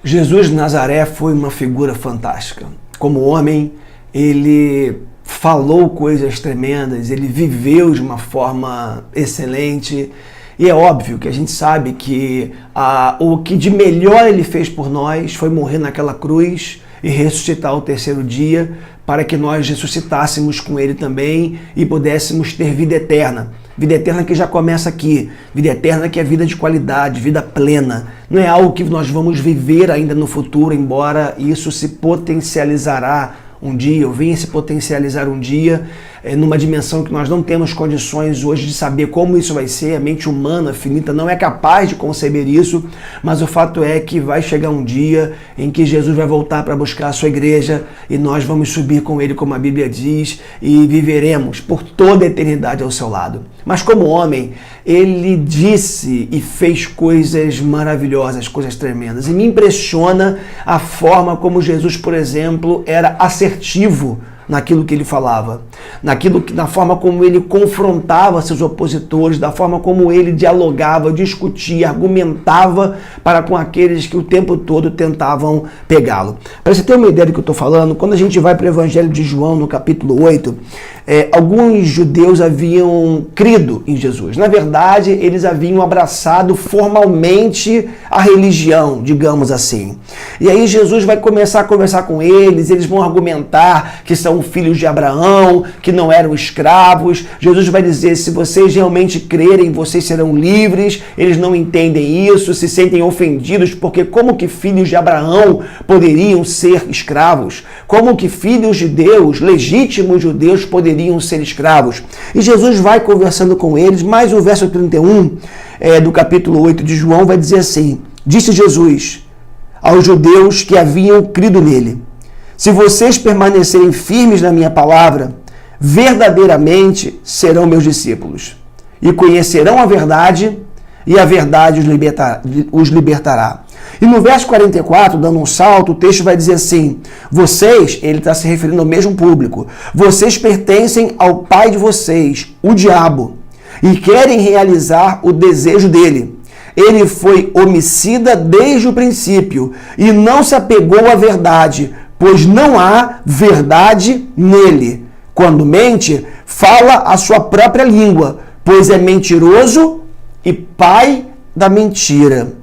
Jesus de Nazaré foi uma figura fantástica. Como homem, ele falou coisas tremendas, ele viveu de uma forma excelente. E é óbvio que a gente sabe que o que de melhor ele fez por nós foi morrer naquela cruz e ressuscitar ao terceiro dia, para que nós ressuscitássemos com ele também e pudéssemos ter vida eterna. Vida eterna que já começa aqui, vida eterna que é vida de qualidade, vida plena. Não é algo que nós vamos viver ainda no futuro, embora isso se potencializará um dia, ou venha se potencializar um dia, numa dimensão que nós não temos condições hoje de saber como isso vai ser. A mente humana finita não é capaz de conceber isso, mas o fato é que vai chegar um dia em que Jesus vai voltar para buscar a sua igreja e nós vamos subir com ele, como a Bíblia diz, e viveremos por toda a eternidade ao seu lado. Mas como homem, ele disse e fez coisas maravilhosas, coisas tremendas. E me impressiona a forma como Jesus, por exemplo, era assertivo naquilo que ele falava, na forma como ele confrontava seus opositores, da forma como ele dialogava, discutia, argumentava para com aqueles que o tempo todo tentavam pegá-lo. Para você ter uma ideia do que eu estou falando, quando a gente vai para o Evangelho de João, no capítulo 8, alguns judeus haviam crido em Jesus. Na verdade, eles haviam abraçado formalmente a religião, digamos assim. E aí Jesus vai começar a conversar com eles, eles vão argumentar que são filhos de Abraão, que não eram escravos. Jesus vai dizer, se vocês realmente crerem, vocês serão livres. Eles não entendem isso, se sentem ofendidos, porque como que filhos de Abraão poderiam ser escravos? Como que filhos de Deus, legítimos judeus, poderiam ser escravos? E Jesus vai conversando com eles, mas o verso 31 do capítulo 8 de João vai dizer assim: disse Jesus aos judeus que haviam crido nele: se vocês permanecerem firmes na minha palavra, verdadeiramente serão meus discípulos, e conhecerão a verdade, e a verdade os libertará. E no verso 44, dando um salto, o texto vai dizer assim: vocês, ele está se referindo ao mesmo público, vocês pertencem ao pai de vocês, o diabo, e querem realizar o desejo dele. Ele foi homicida desde o princípio, e não se apegou à verdade, pois não há verdade nele. Quando mente, fala a sua própria língua, pois é mentiroso e pai da mentira.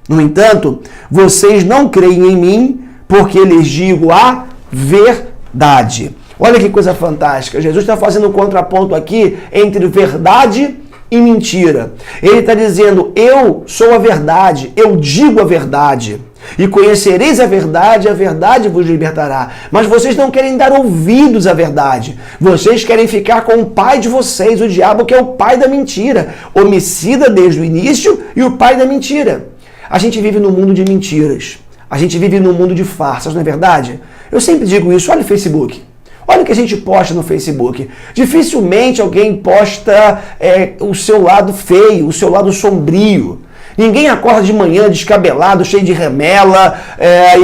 No entanto, vocês não creem em mim, porque lhes digo a verdade. Olha que coisa fantástica. Jesus está fazendo um contraponto aqui entre verdade e mentira. Ele está dizendo, eu sou a verdade, eu digo a verdade. E conhecereis a verdade vos libertará. Mas vocês não querem dar ouvidos à verdade. Vocês querem ficar com o pai de vocês, o diabo, que é o pai da mentira. Homicida desde o início e o pai da mentira. A gente vive num mundo de mentiras. A gente vive num mundo de farsas, não é verdade? Eu sempre digo isso, olha o Facebook. Olha o que a gente posta no Facebook. Dificilmente alguém posta o seu lado feio, o seu lado sombrio. Ninguém acorda de manhã descabelado, cheio de remela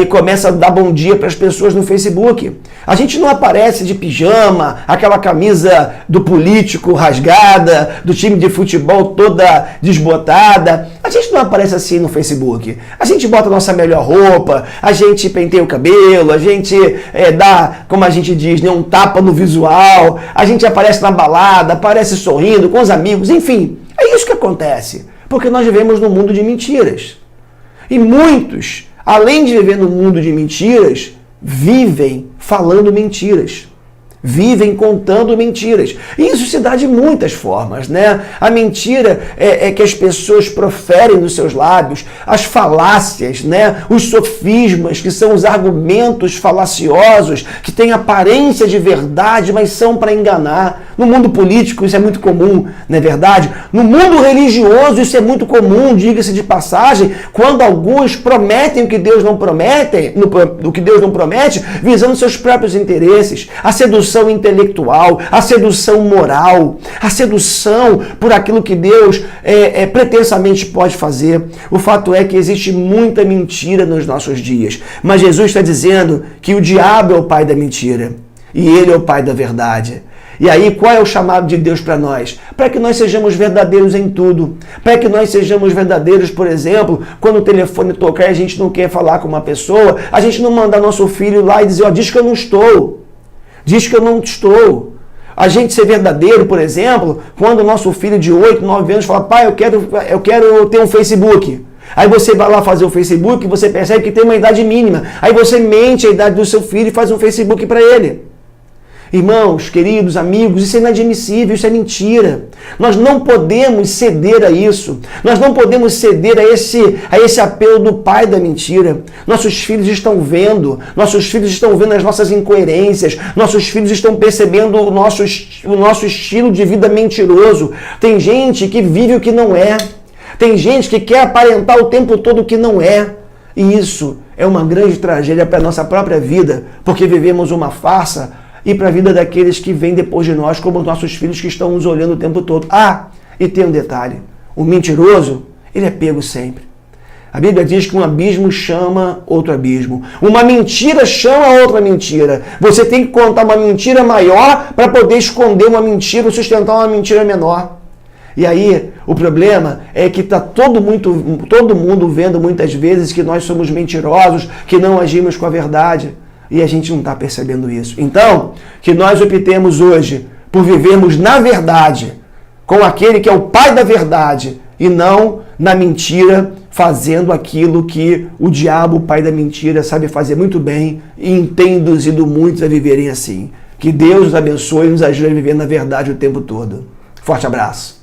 e começa a dar bom dia para as pessoas no Facebook. A gente não aparece de pijama, aquela camisa do político rasgada, do time de futebol toda desbotada. A gente não aparece assim no Facebook. A gente bota a nossa melhor roupa, a gente penteia o cabelo, a gente dá, como a gente diz, um tapa no visual, a gente aparece na balada, aparece sorrindo com os amigos, enfim. É isso que acontece. Porque nós vivemos num mundo de mentiras. E muitos, além de viver num mundo de mentiras, vivem falando mentiras. Vivem contando mentiras. E isso se dá de muitas formas, né? A mentira é que as pessoas proferem nos seus lábios, as falácias, né? Os sofismas, que são os argumentos falaciosos, que têm aparência de verdade, mas são para enganar. No mundo político isso é muito comum, não é verdade? No mundo religioso isso é muito comum, diga-se de passagem, quando alguns prometem o que Deus não promete, visando seus próprios interesses. A sedução intelectual, a sedução moral, a sedução por aquilo que Deus pretensamente pode fazer. O fato é que existe muita mentira nos nossos dias, mas Jesus está dizendo que o diabo é o pai da mentira e ele é o pai da verdade. E aí, qual é o chamado de Deus para nós? Para que nós sejamos verdadeiros em tudo. Para que nós sejamos verdadeiros, por exemplo, quando o telefone tocar e a gente não quer falar com uma pessoa, a gente não mandar nosso filho lá e dizer, ó, diz que eu não estou. Diz que eu não estou. A gente ser verdadeiro, por exemplo, quando o nosso filho de 8, 9 anos fala, pai, eu quero ter um Facebook. Aí você vai lá fazer o Facebook e você percebe que tem uma idade mínima. Aí você mente a idade do seu filho e faz um Facebook para ele. Irmãos, queridos, amigos, isso é inadmissível, isso é mentira. Nós não podemos ceder a isso. Nós não podemos ceder a esse apelo do pai da mentira. Nossos filhos estão vendo as nossas incoerências, nossos filhos estão percebendo o nosso estilo de vida mentiroso. Tem gente que vive o que não é. Tem gente que quer aparentar o tempo todo o que não é. E isso é uma grande tragédia para a nossa própria vida, porque vivemos uma farsa e para a vida daqueles que vêm depois de nós, como os nossos filhos que estão nos olhando o tempo todo. Ah, e tem um detalhe, o mentiroso, ele é pego sempre. A Bíblia diz que um abismo chama outro abismo. Uma mentira chama outra mentira. Você tem que contar uma mentira maior para poder esconder uma mentira ou sustentar uma mentira menor. E aí, o problema é que está todo mundo vendo muitas vezes que nós somos mentirosos, que não agimos com a verdade. E a gente não está percebendo isso. Então, que nós optemos hoje por vivermos na verdade, com aquele que é o Pai da verdade, e não na mentira, fazendo aquilo que o diabo, o pai da mentira, sabe fazer muito bem e tem induzido muitos a viverem assim. Que Deus nos abençoe e nos ajude a viver na verdade o tempo todo. Forte abraço.